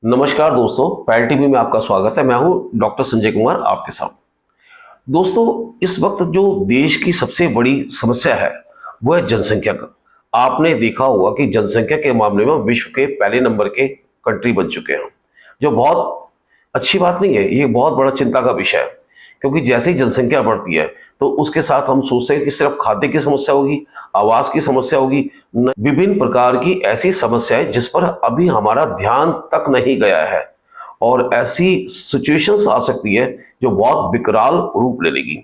नमस्कार दोस्तों, पैल टीवी में आपका स्वागत है। मैं हूं डॉक्टर संजय कुमार आपके साथ। दोस्तों, इस वक्त जो देश की सबसे बड़ी समस्या है वो है जनसंख्या का। आपने देखा होगा कि जनसंख्या के मामले में विश्व के पहले नंबर के कंट्री बन चुके हैं, जो बहुत अच्छी बात नहीं है। ये बहुत बड़ा चिंता का विषय है, क्योंकि जैसे ही जनसंख्या बढ़ती है तो उसके साथ हम सोचते हैं कि सिर्फ खाद्य की समस्या होगी, आवास की समस्या होगी। विभिन्न प्रकार की ऐसी समस्याएं जिस पर अभी हमारा ध्यान तक नहीं गया है, और ऐसी सिचुएशंस आ सकती है जो बहुत विकराल रूप ले लेगी।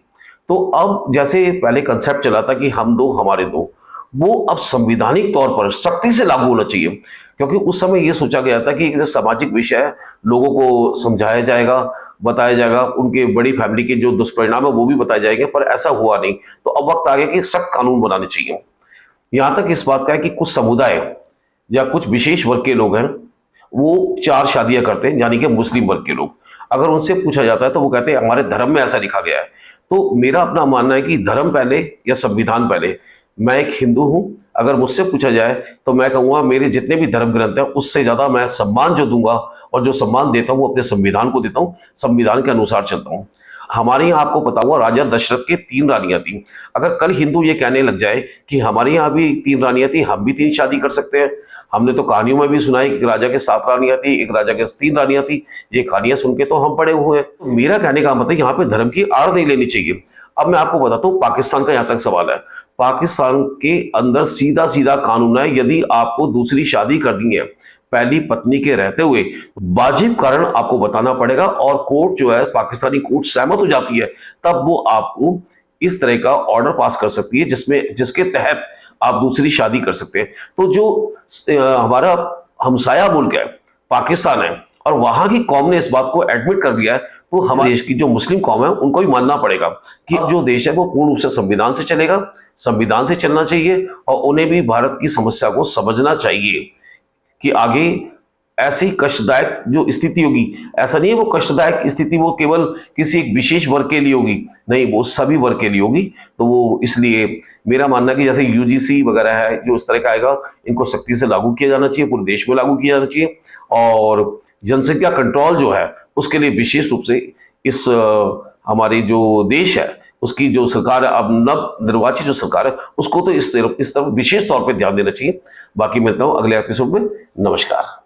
तो अब जैसे पहले कंसेप्ट चला था कि हम दो हमारे दो, वो अब संवैधानिक तौर पर सख्ती से लागू होना चाहिए, क्योंकि उस समय ये सोचा गया था कि एक सामाजिक विषय है, लोगों को समझाया जाएगा, बताया जाएगा, उनके बड़ी फैमिली के जो दुष्परिणाम है वो भी बताए जाएंगे, पर ऐसा हुआ नहीं। तो अब वक्त आ गया कि सख्त कानून बनाने चाहिए। यहां तक इस बात का है कि कुछ समुदाय या कुछ विशेष वर्ग के लोग हैं, वो 4 शादियां करते हैं, यानी कि मुस्लिम वर्ग के लोग। अगर उनसे पूछा जाता है तो वो कहते हैं हमारे धर्म में ऐसा लिखा गया है। तो मेरा अपना मानना है कि धर्म पहले या संविधान पहले। मैं एक हिंदू हूं, अगर मुझसे पूछा जाए तो मैं कहूंगा मेरे जितने भी धर्म ग्रंथ हैं उससे ज्यादा मैं सम्मान जो दूंगा और जो सम्मान देता हूं वो अपने संविधान को देता हूं, संविधान के अनुसार चलता हूं। हमारे यहाँ आपको पता हुआ राजा दशरथ के 3 रानियां थी। अगर कल हिंदू ये कहने लग जाए कि हमारे यहाँ भी 3 रानियां थी, हम भी 3 शादी कर सकते हैं। हमने तो कहानियों में भी सुना है कि राजा के 7 रानियां थी, एक राजा के 3 रानियां थी। ये कहानियां सुन के तो हम पड़े हुए हैं। तो मेरा कहने का मतलब यहाँ पे धर्म की आड़ नहीं लेनी चाहिए। अब मैं आपको बताता हूँ, पाकिस्तान का यहाँ तक सवाल है। पाकिस्तान के अंदर सीधा सीधा कानून है, यदि आपको दूसरी शादी कर दी है पहली पत्नी के रहते हुए, वाजिब कारण आपको बताना पड़ेगा, और कोर्ट जो है, पाकिस्तानी कोर्ट सहमत हो जाती है, तब वो आपको इस तरह का ऑर्डर पास कर सकती है जिसके तहत आप दूसरी शादी कर सकते हैं। तो जो हमारा हमसाया मुल्क है पाकिस्तान है, और वहां की कौम ने इस बात को एडमिट कर दिया है, तो हमारे देश की जो मुस्लिम कौम है उनको भी मानना पड़ेगा कि जो देश है वो पूर्ण रूप से संविधान से चलेगा, संविधान से चलना चाहिए, और उन्हें भी भारत की समस्या को समझना चाहिए कि आगे ऐसी कष्टदायक जो स्थिति होगी, ऐसा नहीं है वो कष्टदायक स्थिति वो केवल किसी एक विशेष वर्ग के लिए होगी, नहीं, वो सभी वर्ग के लिए होगी। तो वो इसलिए मेरा मानना है कि जैसे यूजीसी वगैरह है, जो इस तरह का आएगा, इनको सख्ती से लागू किया जाना चाहिए, पूरे देश में लागू किया जाना चाहिए। और जनसंख्या कंट्रोल जो है उसके लिए विशेष रूप से इस हमारी जो देश है उसकी जो सरकार है, अब नव निर्वाचित जो सरकार है, उसको तो इस तरफ विशेष तौर पर ध्यान देना चाहिए। बाकी मिलता हूं अगले एपिसोड में। नमस्कार।